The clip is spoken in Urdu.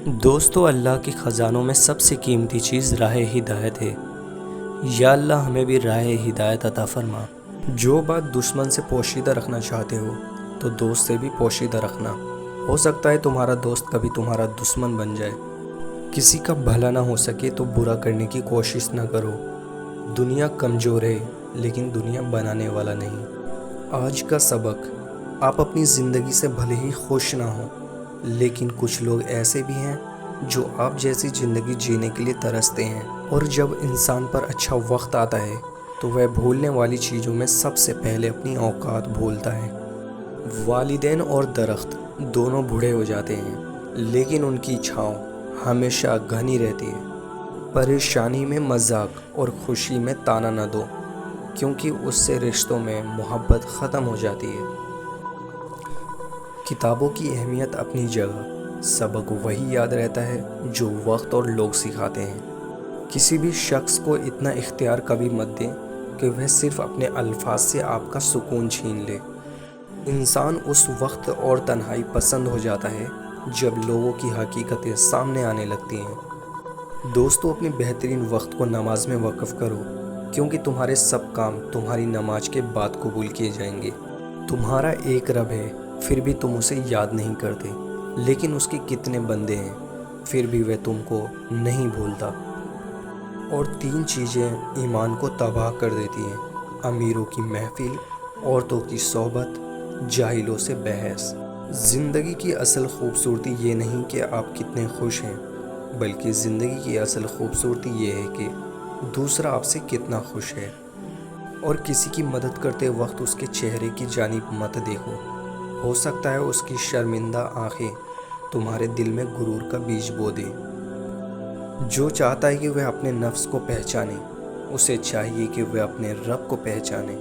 دوستو اللہ کے خزانوں میں سب سے قیمتی چیز راہ ہدایت ہے۔ یا اللہ ہمیں بھی راہ ہدایت عطا فرما۔ جو بات دشمن سے پوشیدہ رکھنا چاہتے ہو تو دوست سے بھی پوشیدہ رکھنا۔ ہو سکتا ہے تمہارا دوست کبھی تمہارا دشمن بن جائے۔ کسی کا بھلا نہ ہو سکے تو برا کرنے کی کوشش نہ کرو۔ دنیا کمزور ہے لیکن دنیا بنانے والا نہیں۔ آج کا سبق: آپ اپنی زندگی سے بھلے ہی خوش نہ ہوں لیکن کچھ لوگ ایسے بھی ہیں جو آپ جیسی زندگی جینے کے لیے ترستے ہیں، اور جب انسان پر اچھا وقت آتا ہے تو وہ بھولنے والی چیزوں میں سب سے پہلے اپنی اوقات بھولتا ہے۔ والدین اور درخت دونوں بوڑھے ہو جاتے ہیں لیکن ان کی چھاؤں ہمیشہ گھنی رہتی ہے۔ پریشانی میں مذاق اور خوشی میں تانا نہ دو، کیونکہ اس سے رشتوں میں محبت ختم ہو جاتی ہے۔ کتابوں کی اہمیت اپنی جگہ، سبق وہی یاد رہتا ہے جو وقت اور لوگ سکھاتے ہیں۔ کسی بھی شخص کو اتنا اختیار کبھی مت دیں کہ وہ صرف اپنے الفاظ سے آپ کا سکون چھین لے۔ انسان اس وقت اور تنہائی پسند ہو جاتا ہے جب لوگوں کی حقیقتیں سامنے آنے لگتی ہیں۔ دوستو، اپنی بہترین وقت کو نماز میں وقف کرو، کیونکہ تمہارے سب کام تمہاری نماز کے بعد قبول کیے جائیں گے۔ تمہارا ایک رب ہے، پھر بھی تم اسے یاد نہیں کرتے، لیکن اس کے کتنے بندے ہیں، پھر بھی وہ تم کو نہیں بھولتا۔ اور 3 چیزیں ایمان کو تباہ کر دیتی ہیں: امیروں کی محفل، عورتوں کی صحبت، جاہلوں سے بحث۔ زندگی کی اصل خوبصورتی یہ نہیں کہ آپ کتنے خوش ہیں، بلکہ زندگی کی اصل خوبصورتی یہ ہے کہ دوسرا آپ سے کتنا خوش ہے۔ اور کسی کی مدد کرتے وقت اس کے چہرے کی جانب مت دیکھو، ہو سکتا ہے اس کی شرمندہ آنکھیں تمہارے دل میں غرور کا بیج بو دے۔ جو چاہتا ہے کہ وہ اپنے نفس کو پہچانے، اسے چاہیے کہ وہ اپنے رب کو پہچانے۔